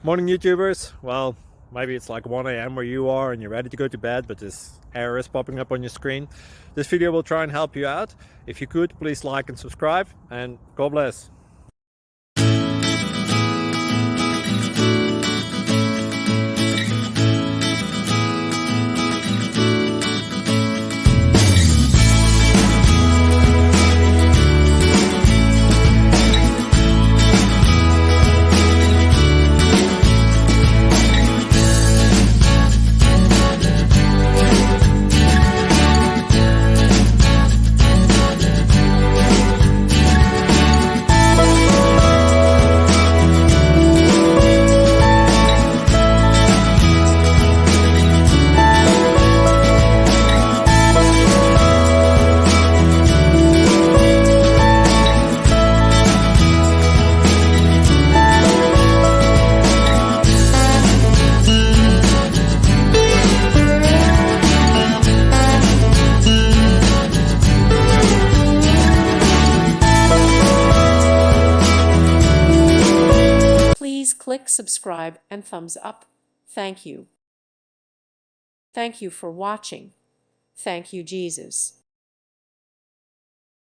Morning, YouTubers. Well, maybe it's like 1 a.m. where you are and you're ready to go to bed, but this error is popping up on your screen. This video will try and help you out. If you could, please like and subscribe, and God bless. Please click subscribe and thumbs up. Thank you. Thank you for watching. Thank you, Jesus.